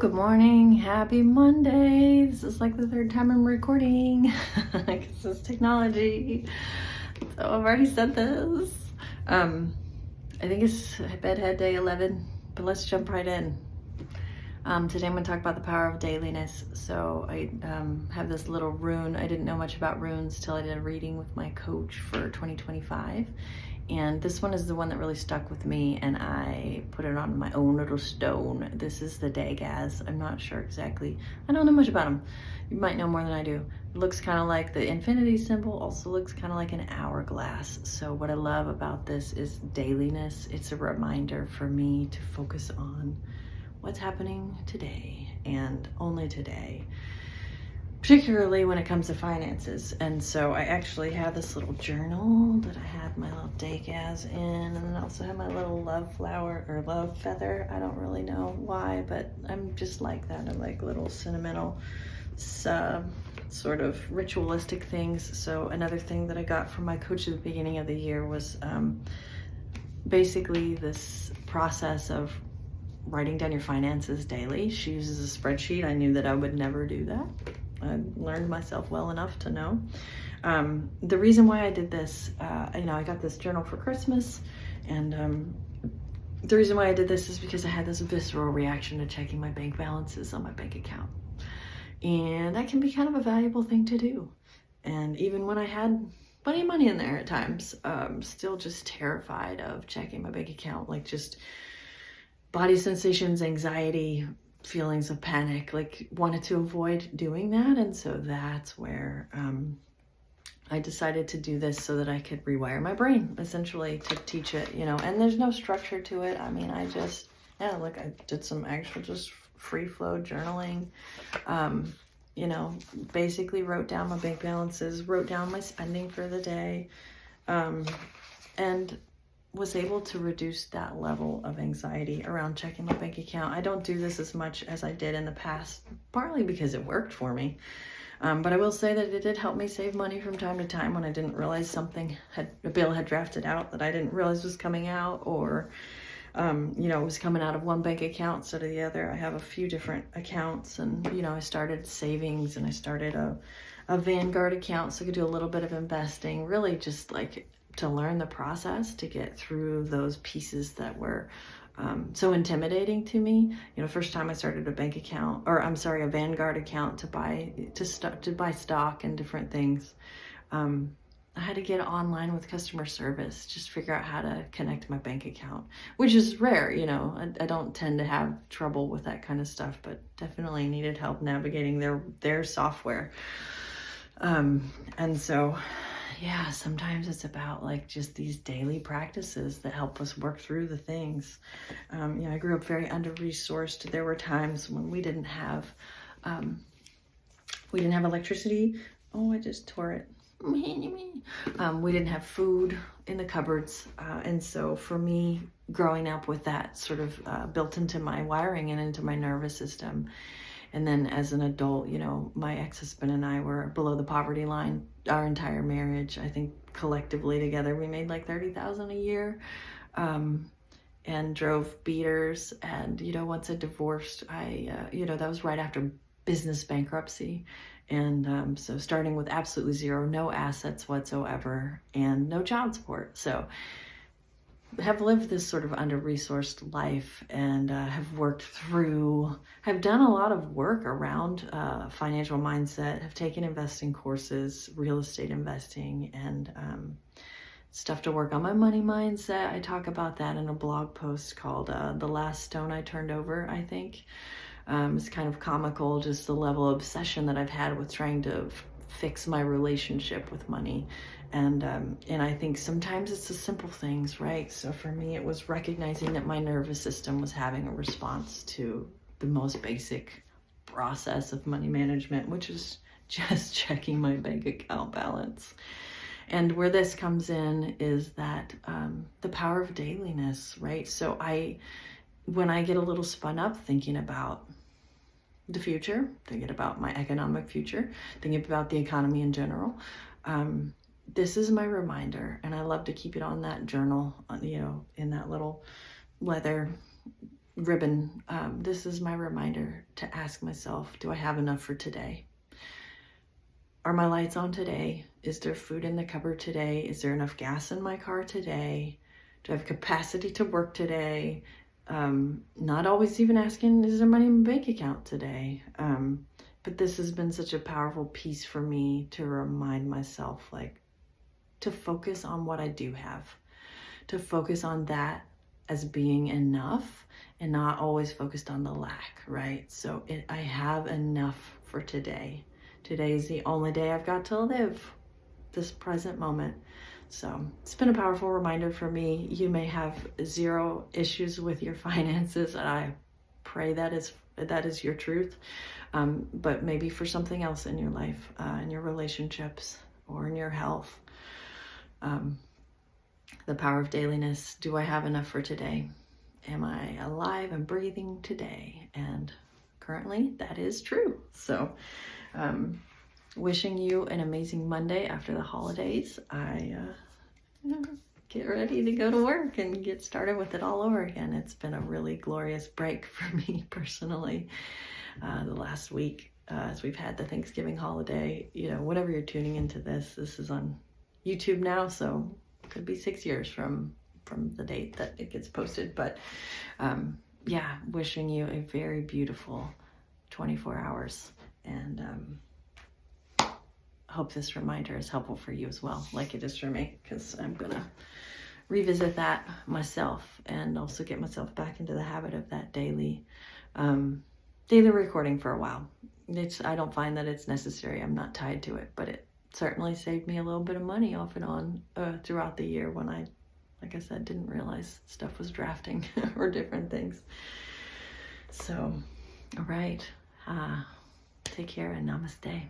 Good morning. Happy Monday. This is like the third time I'm recording because it's technology. So I've already said this. I think it's Bedhead day 11, but let's jump right in. Today I'm going to talk about the power of dailyness. So I have this little rune. I didn't know much about runes till I did a reading with my coach for 2025. And this one is the one that really stuck with me, and I put it on my own little stone. This is the Dagaz. I'm not sure exactly. I don't know much about them. You might know more than I do. It looks kind of like the infinity symbol, also looks kind of like an hourglass. So what I love about this is dailyness. It's a reminder for me to focus on what's happening today and only today, particularly when it comes to finances. And so I actually have this little journal that I had my little Dagaz in, and then I also have my little love flower or love feather. I don't really know why, but I'm just like that. I like little sentimental sort of ritualistic things. So another thing that I got from my coach at the beginning of the year was basically this process of writing down your finances daily. She uses a spreadsheet. I knew that I would never do that. I learned myself well enough to know. The reason why I did this, I got this journal for Christmas, and the reason why I did this is because I had this visceral reaction to checking my bank balances on my bank account. And that can be kind of a valuable thing to do. And even when I had plenty of money in there at times, still just terrified of checking my bank account, like just body sensations, anxiety, feelings of panic, like wanted to avoid doing that. And so that's where I decided to do this so that I could rewire my brain, essentially, to teach it, and there's no structure to it. I mean, I did some actual just free flow journaling, basically wrote down my bank balances, wrote down my spending for the day, and was able to reduce that level of anxiety around checking my bank account. I don't do this as much as I did in the past, partly because it worked for me. But I will say that it did help me save money from time to time when I didn't realize a bill had drafted out that I didn't realize was coming out, or, it was coming out of one bank account instead of the other. I have a few different accounts, and, I started savings, and I started a Vanguard account so I could do a little bit of investing, really just like to learn the process to get through those pieces that were so intimidating to me. First time I started a a Vanguard account to buy stock and different things. I had to get online with customer service, just figure out how to connect my bank account, which is rare. I don't tend to have trouble with that kind of stuff, but definitely needed help navigating their software. And so, yeah, sometimes it's about like just these daily practices that help us work through the things. I grew up very under-resourced. There were times when we didn't have electricity. Oh, I just tore it. We didn't have food in the cupboards. And so for me, growing up with that sort of built into my wiring and into my nervous system, and then as an adult, my ex-husband and I were below the poverty line our entire marriage. I think collectively together we made like $30,000 a year, and drove beaters. And, once I divorced, that was right after business bankruptcy. And so starting with absolutely zero, no assets whatsoever, and no child support. So have lived this sort of under-resourced life, and have done a lot of work around financial mindset, have taken investing courses, real estate investing, and stuff to work on my money mindset. I talk about that in a blog post called The Last Stone I Turned Over, I think. It's kind of comical, just the level of obsession that I've had with trying to fix my relationship with money. And I think sometimes it's the simple things, right? So for me, it was recognizing that my nervous system was having a response to the most basic process of money management, which is just checking my bank account balance. And where this comes in is that the power of dailyness, right? So when I get a little spun up thinking about the future, thinking about my economic future, thinking about the economy in general, this is my reminder, and I love to keep it on that journal, in that little leather ribbon, this is my reminder to ask myself, do I have enough for today? Are my lights on today? Is there food in the cupboard today? Is there enough gas in my car today? Do I have capacity to work today? Not always even asking, is there money in my bank account today? But this has been such a powerful piece for me to remind myself, like, to focus on what I do have, to focus on that as being enough and not always focused on the lack, right? So I have enough for today. Today is the only day I've got to live, this present moment. So it's been a powerful reminder for me. You may have zero issues with your finances, and I pray that is your truth. But maybe for something else in your life, in your relationships or in your health. The power of dailyness. Do I have enough for today? Am I alive and breathing today? And currently that is true. So wishing you an amazing Monday after the holidays. I get ready to go to work and get started with it all over again. It's been a really glorious break for me personally. The last week, as we've had the Thanksgiving holiday, whenever you're tuning into this is on YouTube now, so it could be 6 years from the date that it gets posted. But yeah, wishing you a very beautiful 24 hours, and hope this reminder is helpful for you as well, like it is for me, because I'm gonna revisit that myself and also get myself back into the habit of that daily recording for a while. I don't find that it's necessary. I'm not tied to it, but it certainly saved me a little bit of money off and on throughout the year when I, like I said, didn't realize stuff was drafting or different things. So, all right. Take care and namaste.